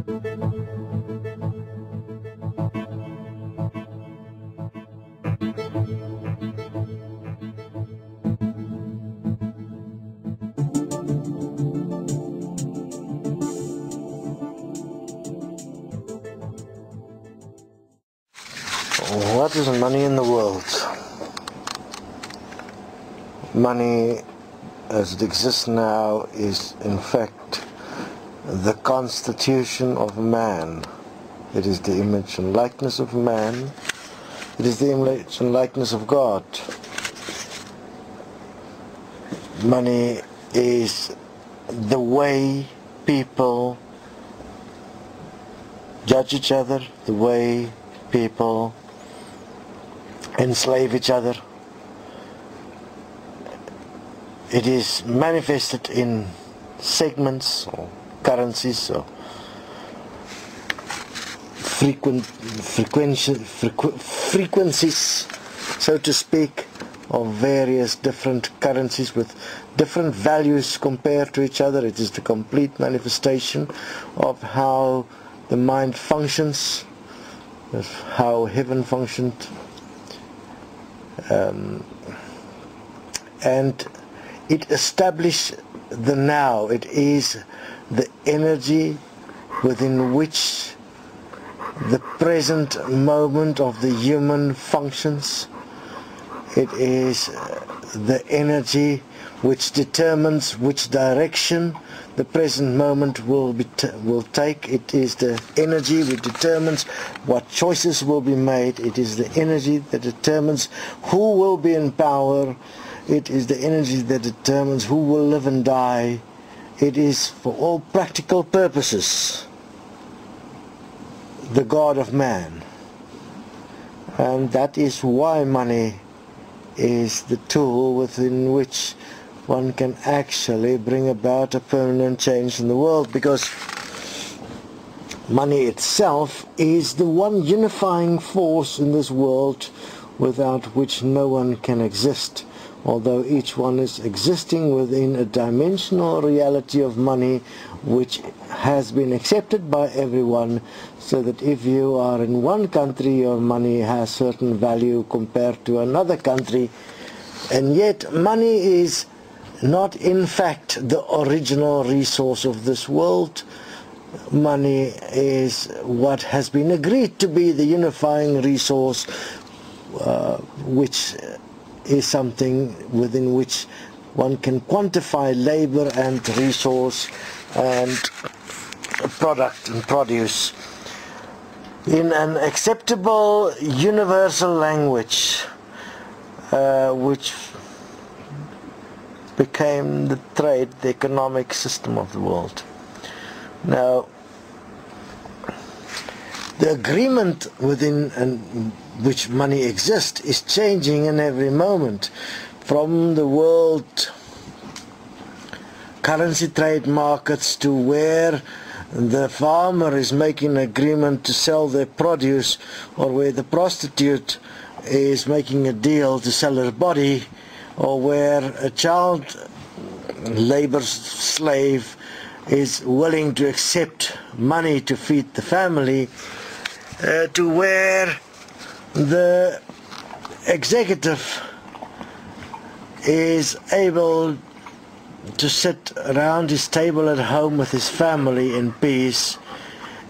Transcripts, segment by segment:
What is money in the world? Money as it exists now is in fact the constitution of man. It is the image and likeness of man. It is the image and likeness of God. Money is the way people judge each other, the way people enslave each other. It is manifested in segments or currencies or frequencies, so to speak, of various different currencies with different values compared to each other. It is the complete manifestation of how the mind functions, of how heaven functioned, and it establishes the now. It is the energy within which the present moment of the human functions. It is the energy which determines which direction the present moment will take. It is the energy which determines what choices will be made. It is the energy that determines who will be in power. It is the energy that determines who will live and die. It is, for all practical purposes, the God of man. And that is why money is the tool within which one can actually bring about a permanent change in the world, because money itself is the one unifying force in this world without which no one can exist, although each one is existing within a dimensional reality of money which has been accepted by everyone, so that if you are in one country your money has certain value compared to another country, and yet money is not in fact the original resource of this world. Money is what has been agreed to be the unifying resource, which is something within which one can quantify labor and resource and product and produce in an acceptable universal language, which became the trade, the economic system of the world. Now, the agreement within which money exists is changing in every moment, from the world currency trade markets to where the farmer is making an agreement to sell their produce, or where the prostitute is making a deal to sell her body, or where a child labor slave is willing to accept money to feed the family, to where the executive is able to sit around his table at home with his family in peace.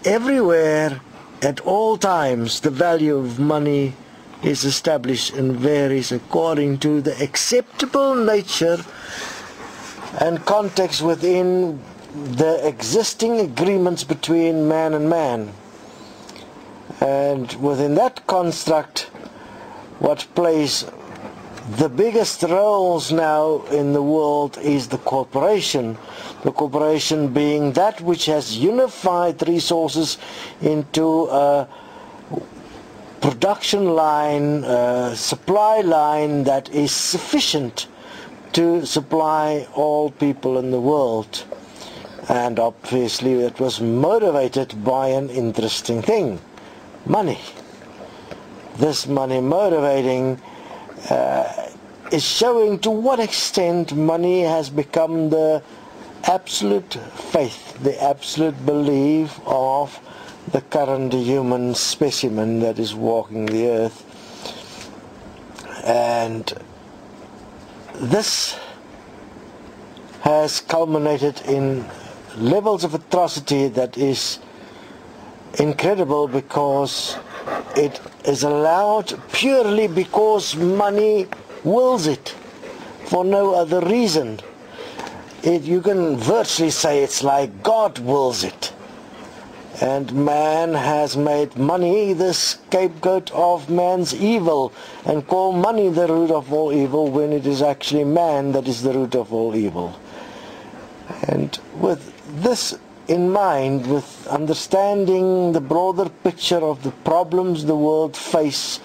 Everywhere, at all times, the value of money is established and varies according to the acceptable nature and context within the existing agreements between man and man. And within that construct, what plays the biggest roles now in the world is the corporation. The corporation being that which has unified resources into a production line, supply line that is sufficient to supply all people in the world. And obviously it was motivated by an interesting thing: money. This money motivating is showing to what extent money has become the absolute faith, the absolute belief of the current human specimen that is walking the earth. And this has culminated in levels of atrocity that is incredible, because it is allowed purely because money wills it, for no other reason. You can virtually say it's like God wills it. And man has made money the scapegoat of man's evil, and call money the root of all evil, when it is actually man that is the root of all evil. And with this in mind, with understanding the broader picture of the problems the world face,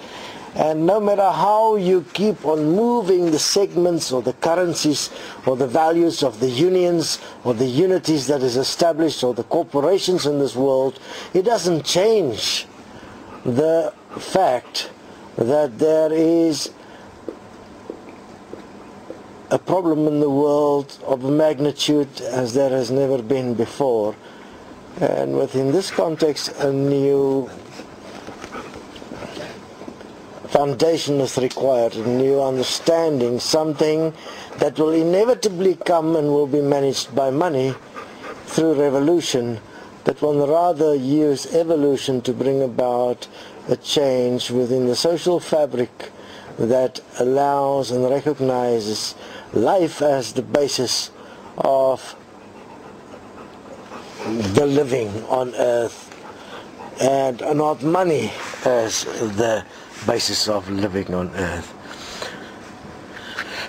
and no matter how you keep on moving the segments or the currencies or the values of the unions or the unities that is established or the corporations in this world, it doesn't change the fact that there is a problem in the world of a magnitude as there has never been before. And within this context, a new foundation is required, a new understanding, something that will inevitably come and will be managed by money through revolution, that will rather use evolution to bring about a change within the social fabric that allows and recognizes life as the basis of the living on earth, and not money as the basis of living on earth.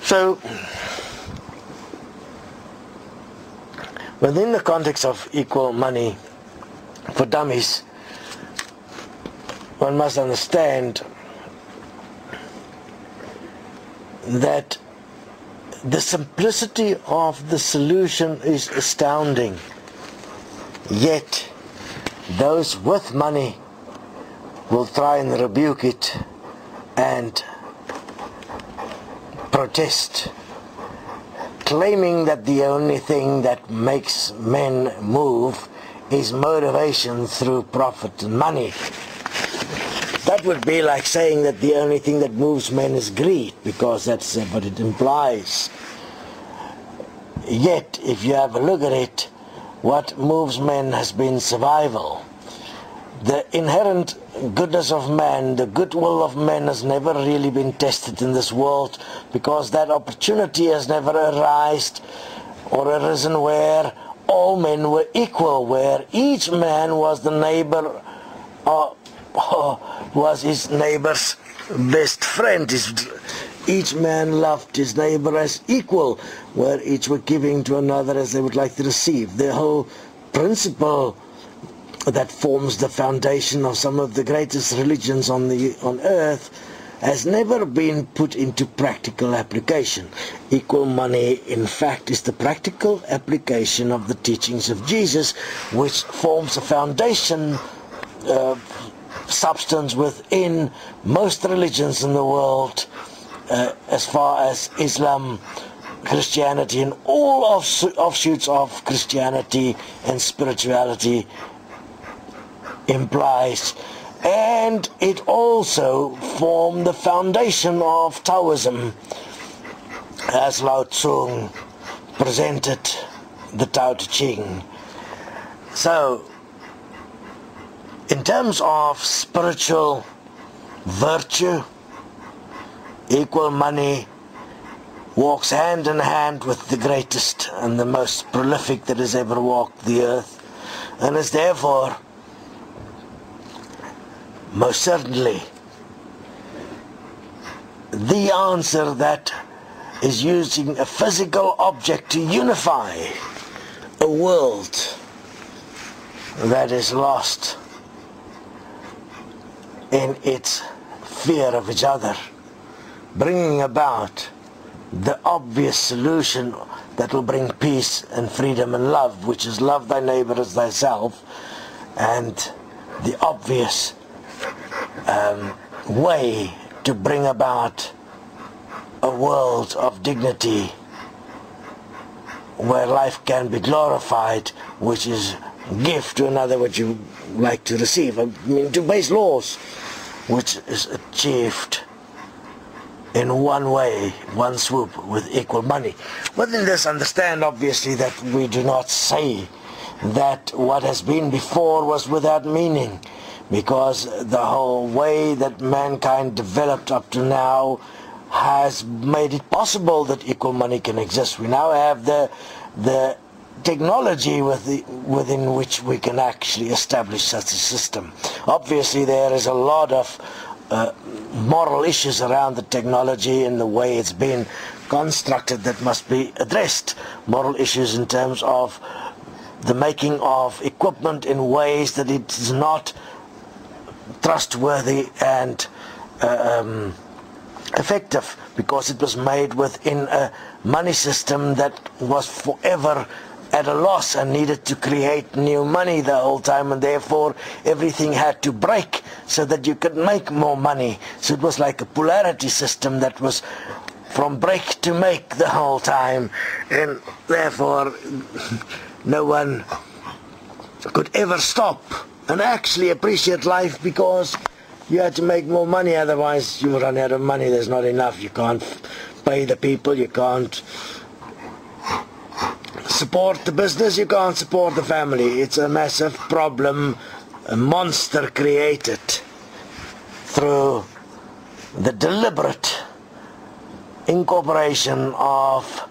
So, within the context of equal money for dummies, one must understand that the simplicity of the solution is astounding. Yet, those with money will try and rebuke it and protest, claiming that the only thing that makes men move is motivation through profit and money. That would be like saying that the only thing that moves men is greed, because that's what it implies. Yet, if you have a look at it, what moves men has been survival. The inherent goodness of man, the goodwill of men, has never really been tested in this world, because that opportunity has never arisen where all men were equal, where each man was the neighbor, was his neighbor's best friend. Each man loved his neighbor as equal, where each were giving to another as they would like to receive. The whole principle that forms the foundation of some of the greatest religions on earth has never been put into practical application. Equal money, in fact, is the practical application of the teachings of Jesus, which forms a foundation substance within most religions in the world, as far as Islam, Christianity, and all offshoots of Christianity and spirituality implies. And it also formed the foundation of Taoism, as Lao Tzu presented the Tao Te Ching. So, in terms of spiritual virtue, equal money walks hand in hand with the greatest and the most prolific that has ever walked the earth, and is therefore most certainly the answer that is using a physical object to unify a world that is lost in its fear of each other, bringing about the obvious solution that will bring peace and freedom and love, which is love thy neighbor as thyself, and the obvious way to bring about a world of dignity where life can be glorified, which is give to another what you like to receive. I mean, to base laws, which is achieved in one way, one swoop, with equal money. Within this, understand obviously that we do not say that what has been before was without meaning, because the whole way that mankind developed up to now has made it possible that equal money can exist. We now have the technology within which we can actually establish such a system. Obviously there is a lot of moral issues around the technology and the way it's been constructed that must be addressed. Moral issues in terms of the making of equipment in ways that it is not trustworthy and effective, because it was made within a money system that was forever at a loss and needed to create new money the whole time, and therefore everything had to break so that you could make more money. So it was like a polarity system that was from break to make the whole time, and therefore no one could ever stop and actually appreciate life, because you had to make more money, otherwise you run out of money. There's not enough. You can't pay the people, you can't support the business, you can't support the family. It's a massive problem, a monster created through the deliberate incorporation of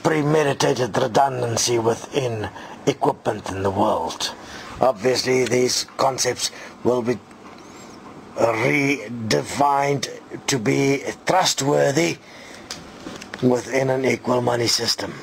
premeditated redundancy within equipment in the world. Obviously these concepts will be redefined to be trustworthy within an equal money system.